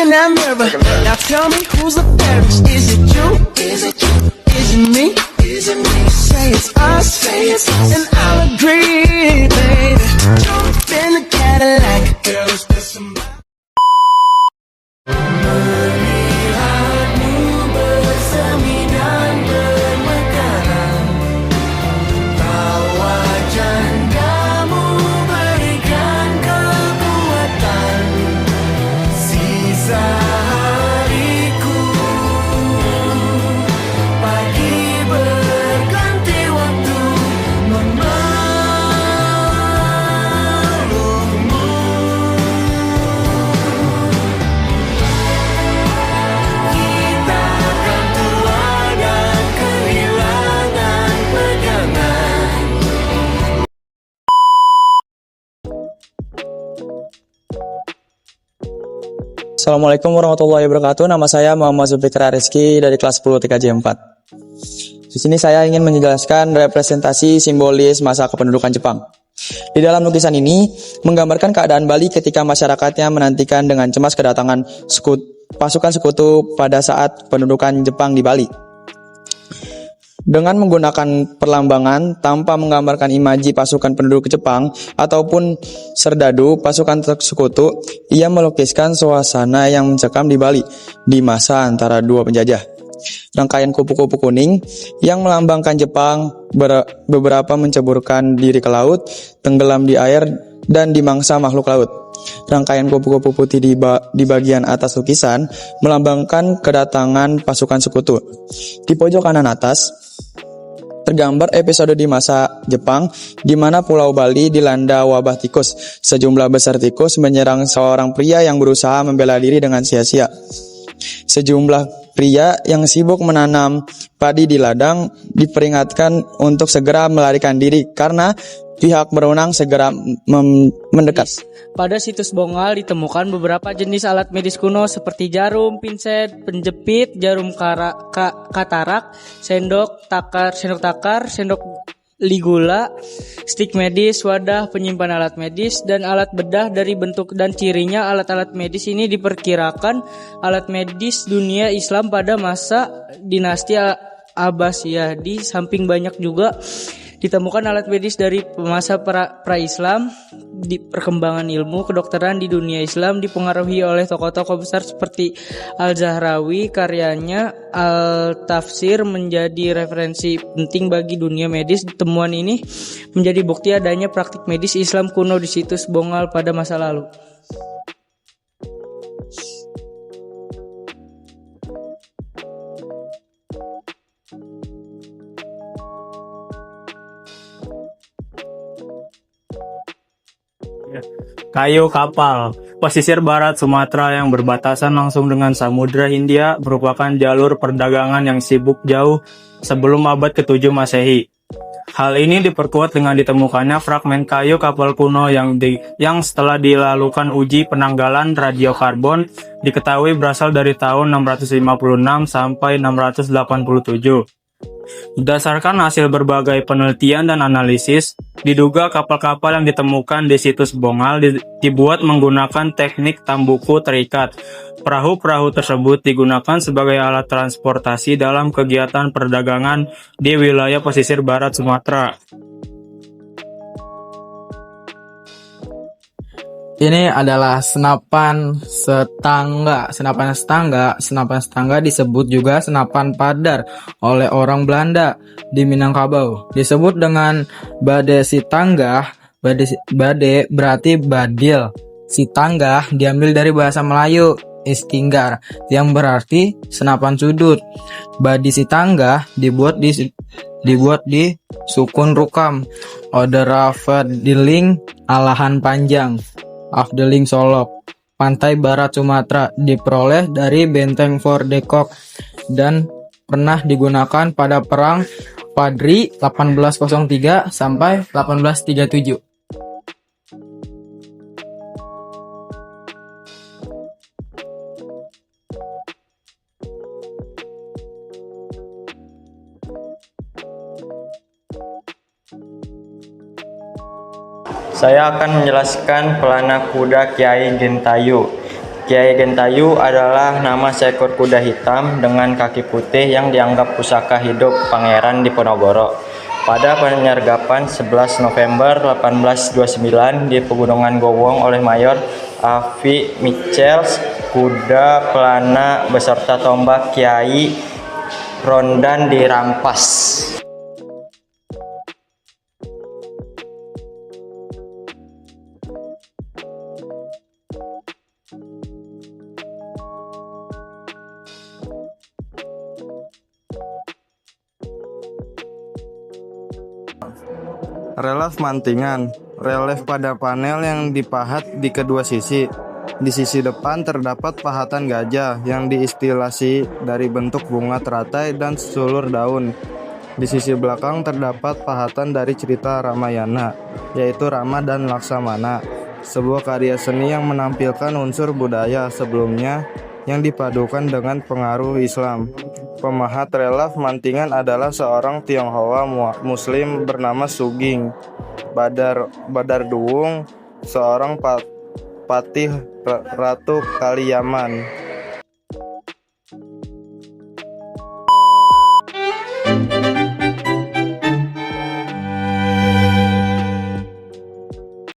in that mirror. Now tell me who's the fairest? Is it you? Is it you? Is it me? Is it me? Say it's us, and I'll agree, baby. Jump in the Cadillac. Girl, is there somebody? Melihatmu bersemi dan bermekaran, tawa jandamu berikan kekuatan, sisa hariku pagi berganti waktu memelukmu. Kita akan tua dan kehilangan pegangan. Assalamualaikum warahmatullahi wabarakatuh. Nama saya Muhammad Zulfikar Rizky dari kelas 10 TKJ 4. Di sini saya ingin menjelaskan representasi simbolis masa kependudukan Jepang. Di dalam lukisan ini menggambarkan keadaan Bali ketika masyarakatnya menantikan dengan cemas kedatangan pasukan sekutu pada saat pendudukan Jepang di Bali. Dengan menggunakan perlambangan tanpa menggambarkan imaji pasukan penduduk Jepang ataupun serdadu pasukan sekutu, ia melukiskan suasana yang mencekam di Bali di masa antara dua penjajah. Rangkaian kupu-kupu kuning yang melambangkan Jepang, beberapa menceburkan diri ke laut, tenggelam di air, dan dimangsa makhluk laut. Rangkaian kupu-kupu putih di bagian atas lukisan melambangkan kedatangan pasukan sekutu. Di pojok kanan atas tergambar episode di masa Jepang di mana Pulau Bali dilanda wabah tikus. Sejumlah besar tikus menyerang seorang pria yang berusaha membela diri dengan sia-sia. Sejumlah pria yang sibuk menanam padi di ladang diperingatkan untuk segera melarikan diri karena pihak berwenang segera mendekat. Pada situs Bongal ditemukan beberapa jenis alat medis kuno seperti jarum, pinset, penjepit, jarum katarak, sendok takar, sendok ligula, stik medis, wadah penyimpan alat medis, dan alat bedah. Dari bentuk dan cirinya, alat-alat medis ini diperkirakan alat medis dunia Islam pada masa dinasti Abbasiyah. Di samping banyak juga ditemukan alat medis dari masa pra-Islam. Di perkembangan ilmu kedokteran di dunia Islam dipengaruhi oleh tokoh-tokoh besar seperti Al-Zahrawi. Karyanya Al-Tafsir menjadi referensi penting bagi dunia medis. Temuan ini menjadi bukti adanya praktik medis Islam kuno di situs Bongal pada masa lalu. Kayu kapal. Pesisir barat Sumatera yang berbatasan langsung dengan Samudra Hindia merupakan jalur perdagangan yang sibuk jauh sebelum abad ke-7 Masehi. Hal ini diperkuat dengan ditemukannya fragmen kayu kapal kuno yang setelah dilakukan uji penanggalan radiokarbon diketahui berasal dari tahun 656 sampai 687. Berdasarkan hasil berbagai penelitian dan analisis, diduga kapal-kapal yang ditemukan di situs Bongal dibuat menggunakan teknik tambuku terikat. Perahu-perahu tersebut digunakan sebagai alat transportasi dalam kegiatan perdagangan di wilayah pesisir barat Sumatera. Ini adalah senapan setangga. Senapan setangga disebut juga senapan padar oleh orang Belanda di Minangkabau. Disebut dengan bade sitangga. Bade berarti badil. Sitangga diambil dari bahasa Melayu istinggar yang berarti senapan sudut. Badi sitangga dibuat di sukun rukam. Odera Fadiling alahan panjang. Afdeling Solok, pantai barat Sumatera, diperoleh dari benteng Fort de Kock dan pernah digunakan pada perang Padri 1803 sampai 1837. Saya akan menjelaskan pelana kuda Kiai Gentayu. Kiai Gentayu adalah nama seekor kuda hitam dengan kaki putih yang dianggap pusaka hidup pangeran Diponegoro. Pada penyergapan 11 November 1829 di Pegunungan Gowong oleh Mayor Avi Michels, kuda pelana beserta tombak Kiai Rondan dirampas. Relief mantingan, relief pada panel yang dipahat di kedua sisi. Di sisi depan terdapat pahatan gajah yang diistilasi dari bentuk bunga teratai dan sulur daun. Di sisi belakang terdapat pahatan dari cerita Ramayana, yaitu Rama dan Laksamana, sebuah karya seni yang menampilkan unsur budaya sebelumnya yang dipadukan dengan pengaruh Islam. Pemahat relief mantingan adalah seorang Tionghoa Muslim bernama Sugeng Badarduwung, seorang patih Ratu Kaliyaman.